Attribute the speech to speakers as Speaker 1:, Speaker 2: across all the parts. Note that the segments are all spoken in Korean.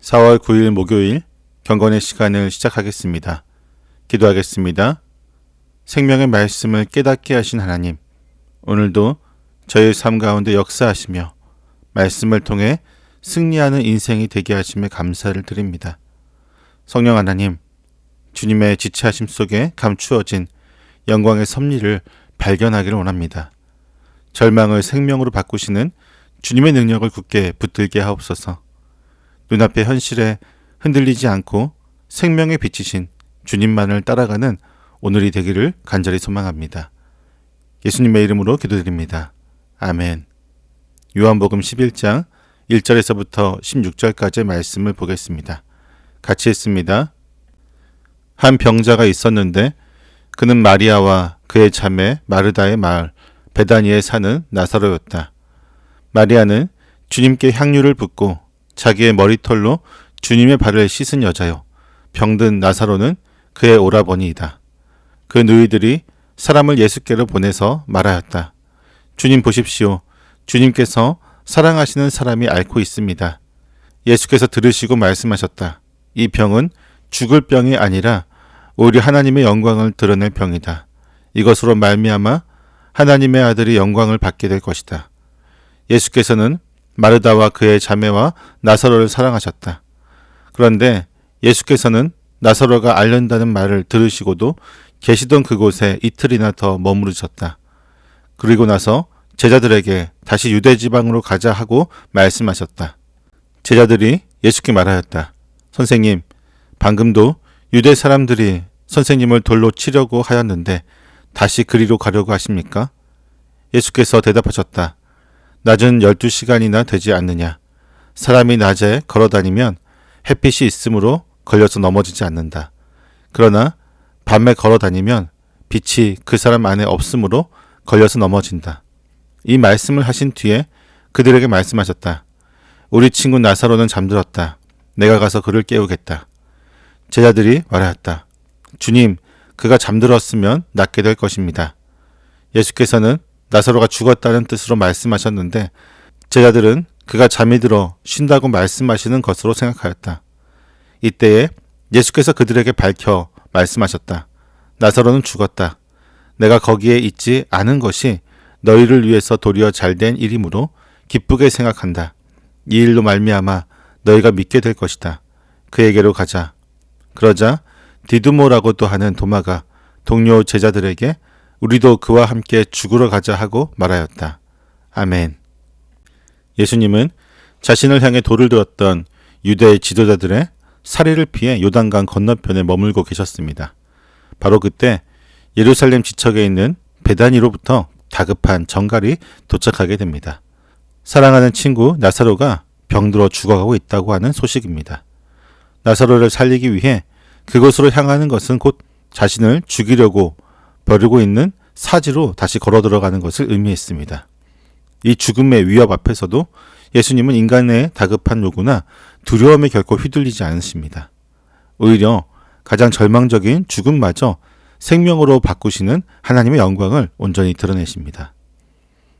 Speaker 1: 4월 9일 목요일 경건의 시간을 시작하겠습니다. 기도하겠습니다. 생명의 말씀을 깨닫게 하신 하나님, 오늘도 저의 삶 가운데 역사하시며 말씀을 통해 승리하는 인생이 되게 하심에 감사를 드립니다. 성령 하나님, 주님의 지체하심 속에 감추어진 영광의 섭리를 발견하기를 원합니다. 절망을 생명으로 바꾸시는 주님의 능력을 굳게 붙들게 하옵소서. 눈앞의 현실에 흔들리지 않고 생명에 비치신 주님만을 따라가는 오늘이 되기를 간절히 소망합니다. 예수님의 이름으로 기도드립니다. 아멘. 요한복음 11장 1절에서부터 16절까지의 말씀을 보겠습니다. 같이 읽습니다. 한 병자가 있었는데 그는 마리아와 그의 자매 마르다의 마을 베다니에 사는 나사로였다. 마리아는 주님께 향유를 붓고 자기의 머리털로 주님의 발을 씻은 여자요. 병든 나사로는 그의 오라버니이다. 그 누이들이 사람을 예수께로 보내서 말하였다. 주님 보십시오. 주님께서 사랑하시는 사람이 앓고 있습니다. 예수께서 들으시고 말씀하셨다. 이 병은 죽을 병이 아니라 오히려 하나님의 영광을 드러낼 병이다. 이것으로 말미암아 하나님의 아들이 영광을 받게 될 것이다. 예수께서는 마르다와 그의 자매와 나사로를 사랑하셨다. 그런데 예수께서는 나사로가 앓는다는 말을 들으시고도 계시던 그곳에 이틀이나 더 머무르셨다. 그리고 나서 제자들에게 다시 유대 지방으로 가자 하고 말씀하셨다. 제자들이 예수께 말하였다. 선생님, 방금도 유대 사람들이 선생님을 돌로 치려고 하였는데 다시 그리로 가려고 하십니까? 예수께서 대답하셨다. 낮은 12시간이나 되지 않느냐. 사람이 낮에 걸어다니면 햇빛이 있으므로 걸려서 넘어지지 않는다. 그러나 밤에 걸어다니면 빛이 그 사람 안에 없으므로 걸려서 넘어진다. 이 말씀을 하신 뒤에 그들에게 말씀하셨다. 우리 친구 나사로는 잠들었다. 내가 가서 그를 깨우겠다. 제자들이 말하였다. 주님, 그가 잠들었으면 낫게 될 것입니다. 예수께서는 나사로가 죽었다는 뜻으로 말씀하셨는데 제자들은 그가 잠이 들어 쉰다고 말씀하시는 것으로 생각하였다. 이때에 예수께서 그들에게 밝혀 말씀하셨다. 나사로는 죽었다. 내가 거기에 있지 않은 것이 너희를 위해서 도리어 잘된 일이므로 기쁘게 생각한다. 이 일로 말미암아 너희가 믿게 될 것이다. 그에게로 가자. 그러자 디두모라고도 하는 도마가 동료 제자들에게 우리도 그와 함께 죽으러 가자 하고 말하였다. 아멘. 예수님은 자신을 향해 돌을 들었던 유대 지도자들의 살해를 피해 요단강 건너편에 머물고 계셨습니다. 바로 그때 예루살렘 지척에 있는 베다니로부터 다급한 정갈이 도착하게 됩니다. 사랑하는 친구 나사로가 병들어 죽어가고 있다고 하는 소식입니다. 나사로를 살리기 위해 그곳으로 향하는 것은 곧 자신을 죽이려고 버리고 있는 사지로 다시 걸어 들어가는 것을 의미했습니다. 이 죽음의 위협 앞에서도 예수님은 인간의 다급한 요구나 두려움에 결코 휘둘리지 않으십니다. 오히려 가장 절망적인 죽음마저 생명으로 바꾸시는 하나님의 영광을 온전히 드러내십니다.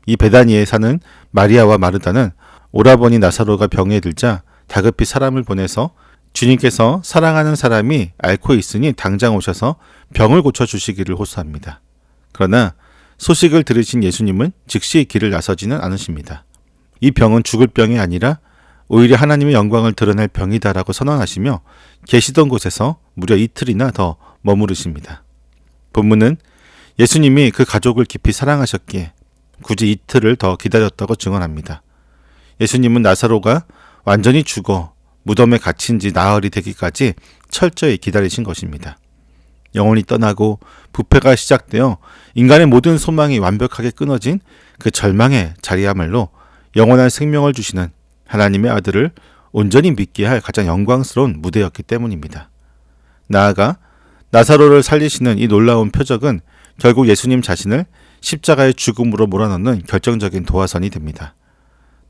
Speaker 1: 이 베다니에 사는 마리아와 마르다는 오라버니 나사로가 병에 들자 다급히 사람을 보내서 주님께서 사랑하는 사람이 앓고 있으니 당장 오셔서 병을 고쳐주시기를 호소합니다. 그러나 소식을 들으신 예수님은 즉시 길을 나서지는 않으십니다. 이 병은 죽을 병이 아니라 오히려 하나님의 영광을 드러낼 병이다라고 선언하시며 계시던 곳에서 무려 이틀이나 더 머무르십니다. 본문은 예수님이 그 가족을 깊이 사랑하셨기에 굳이 이틀을 더 기다렸다고 증언합니다. 예수님은 나사로가 완전히 죽어 무덤에 갇힌 지 나흘이 되기까지 철저히 기다리신 것입니다. 영혼이 떠나고 부패가 시작되어 인간의 모든 소망이 완벽하게 끊어진 그 절망의 자리야말로 영원한 생명을 주시는 하나님의 아들을 온전히 믿게 할 가장 영광스러운 무대였기 때문입니다. 나아가 나사로를 살리시는 이 놀라운 표적은 결국 예수님 자신을 십자가의 죽음으로 몰아넣는 결정적인 도화선이 됩니다.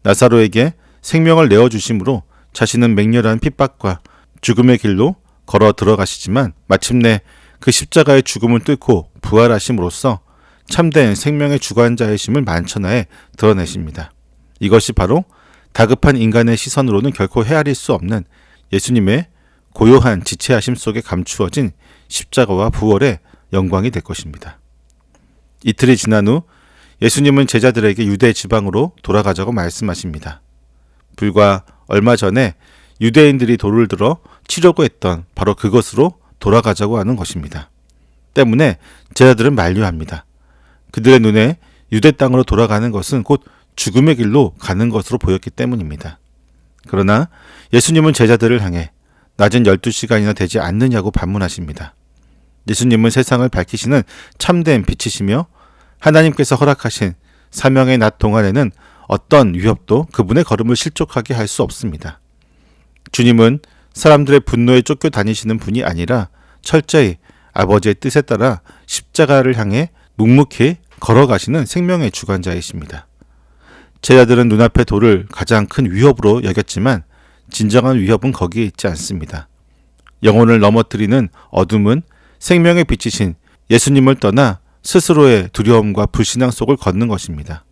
Speaker 1: 나사로에게 생명을 내어주심으로 자신은 맹렬한 핍박과 죽음의 길로 걸어 들어가시지만 마침내 그 십자가의 죽음을 뚫고 부활하심으로써 참된 생명의 주관자이심을 만천하에 드러내십니다. 이것이 바로 다급한 인간의 시선으로는 결코 헤아릴 수 없는 예수님의 고요한 지체하심 속에 감추어진 십자가와 부활의 영광이 될 것입니다. 이틀이 지난 후 예수님은 제자들에게 유대 지방으로 돌아가자고 말씀하십니다. 불과 얼마 전에 유대인들이 돌을 들어 치려고 했던 바로 그것으로 돌아가자고 하는 것입니다. 때문에 제자들은 만류합니다. 그들의 눈에 유대 땅으로 돌아가는 것은 곧 죽음의 길로 가는 것으로 보였기 때문입니다. 그러나 예수님은 제자들을 향해 낮은 12시간이나 되지 않느냐고 반문하십니다. 예수님은 세상을 밝히시는 참된 빛이시며 하나님께서 허락하신 사명의 낮 동안에는 어떤 위협도 그분의 걸음을 실족하게 할 수 없습니다. 주님은 사람들의 분노에 쫓겨 다니시는 분이 아니라 철저히 아버지의 뜻에 따라 십자가를 향해 묵묵히 걸어가시는 생명의 주관자이십니다. 제자들은 눈앞의 돌을 가장 큰 위협으로 여겼지만 진정한 위협은 거기에 있지 않습니다. 영혼을 넘어뜨리는 어둠은 생명의 빛이신 예수님을 떠나 스스로의 두려움과 불신앙 속을 걷는 것입니다.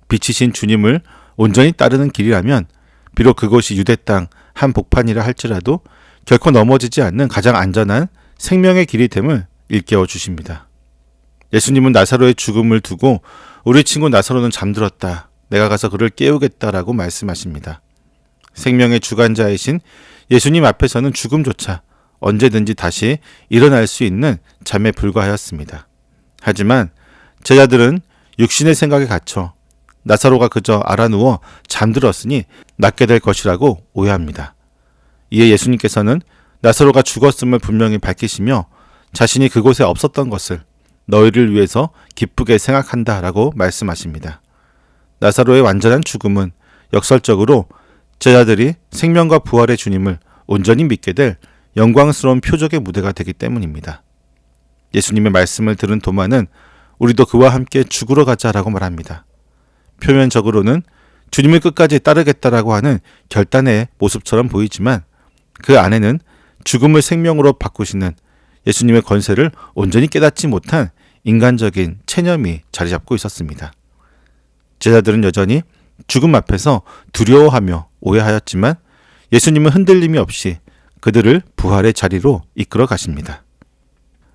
Speaker 1: 빛이신 주님을 온전히 따르는 길이라면 비록 그곳이 유대 땅 한복판이라 할지라도 결코 넘어지지 않는 가장 안전한 생명의 길이 됨을 일깨워 주십니다. 예수님은 나사로의 죽음을 두고 우리 친구 나사로는 잠들었다. 내가 가서 그를 깨우겠다라고 말씀하십니다. 생명의 주관자이신 예수님 앞에서는 죽음조차 언제든지 다시 일어날 수 있는 잠에 불과하였습니다. 하지만 제자들은 육신의 생각에 갇혀 나사로가 그저 알아누워 잠들었으니 낫게 될 것이라고 오해합니다. 이에 예수님께서는 나사로가 죽었음을 분명히 밝히시며 자신이 그곳에 없었던 것을 너희를 위해서 기쁘게 생각한다라고 말씀하십니다. 나사로의 완전한 죽음은 역설적으로 제자들이 생명과 부활의 주님을 온전히 믿게 될 영광스러운 표적의 무대가 되기 때문입니다. 예수님의 말씀을 들은 도마는 우리도 그와 함께 죽으러 가자라고 말합니다. 표면적으로는 주님을 끝까지 따르겠다라고 하는 결단의 모습처럼 보이지만 그 안에는 죽음을 생명으로 바꾸시는 예수님의 권세를 온전히 깨닫지 못한 인간적인 체념이 자리 잡고 있었습니다. 제자들은 여전히 죽음 앞에서 두려워하며 오해하였지만 예수님은 흔들림이 없이 그들을 부활의 자리로 이끌어 가십니다.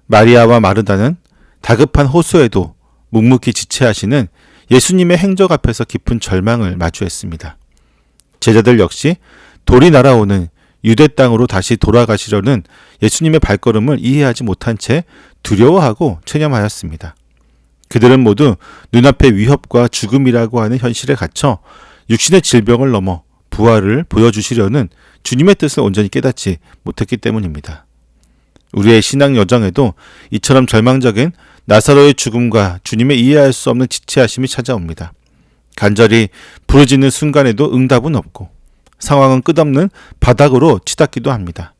Speaker 1: 마리아와 마르다는 다급한 호소에도 묵묵히 지체하시는 예수님의 행적 앞에서 깊은 절망을 마주했습니다. 제자들 역시 돌이 날아오는 유대 땅으로 다시 돌아가시려는 예수님의 발걸음을 이해하지 못한 채 두려워하고 체념하였습니다. 그들은 모두 눈앞의 위협과 죽음이라고 하는 현실에 갇혀 육신의 질병을 넘어 부활을 보여주시려는 주님의 뜻을 온전히 깨닫지 못했기 때문입니다. 우리의 신앙 여정에도 이처럼 절망적인 나사로의 죽음과 주님의 이해할 수 없는 지체하심이 찾아옵니다. 간절히 부르짖는 순간에도 응답은 없고 상황은 끝없는 바닥으로 치닫기도 합니다.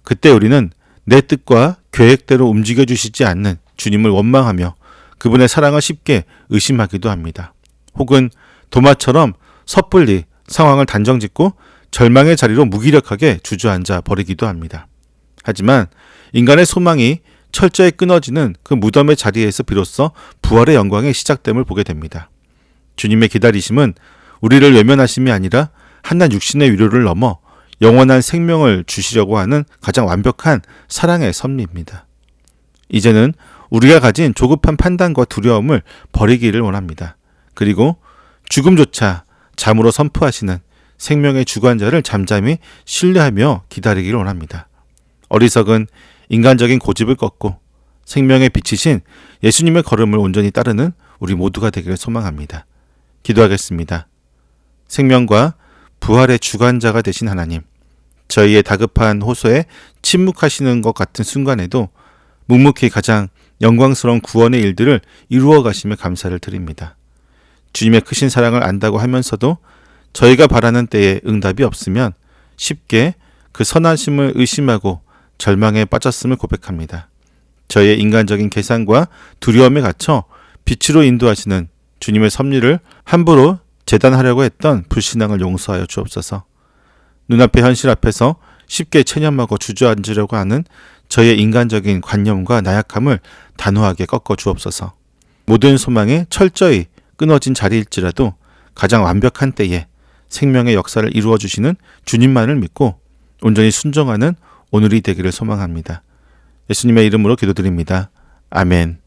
Speaker 1: 그때 우리는 내 뜻과 계획대로 움직여 주시지 않는 주님을 원망하며 그분의 사랑을 쉽게 의심하기도 합니다. 혹은 도마처럼 섣불리 상황을 단정짓고 절망의 자리로 무기력하게 주저앉아 버리기도 합니다. 하지만 인간의 소망이 철저히 끊어지는 그 무덤의 자리에서 비로소 부활의 영광의 시작됨을 보게 됩니다. 주님의 기다리심은 우리를 외면하심이 아니라 한낱 육신의 위로를 넘어 영원한 생명을 주시려고 하는 가장 완벽한 사랑의 섭리입니다. 이제는 우리가 가진 조급한 판단과 두려움을 버리기를 원합니다. 그리고 죽음조차 잠으로 선포하시는 생명의 주관자를 잠잠히 신뢰하며 기다리기를 원합니다. 어리석은 인간적인 고집을 꺾고 생명의 빛이신 예수님의 걸음을 온전히 따르는 우리 모두가 되기를 소망합니다. 기도하겠습니다. 생명과 부활의 주관자가 되신 하나님, 저희의 다급한 호소에 침묵하시는 것 같은 순간에도 묵묵히 가장 영광스러운 구원의 일들을 이루어 가시며 감사를 드립니다. 주님의 크신 사랑을 안다고 하면서도 저희가 바라는 때에 응답이 없으면 쉽게 그 선하심을 의심하고 절망에 빠졌음을 고백합니다. 저희의 인간적인 계산과 두려움에 갇혀 빛으로 인도하시는 주님의 섭리를 함부로 재단하려고 했던 불신앙을 용서하여 주옵소서. 눈앞의 현실 앞에서 쉽게 체념하고 주저앉으려고 하는 저희의 인간적인 관념과 나약함을 단호하게 꺾어 주옵소서. 모든 소망이 철저히 끊어진 자리일지라도 가장 완벽한 때에 생명의 역사를 이루어 주시는 주님만을 믿고 온전히 순종하는 오늘이 되기를 소망합니다. 예수님의 이름으로 기도드립니다. 아멘.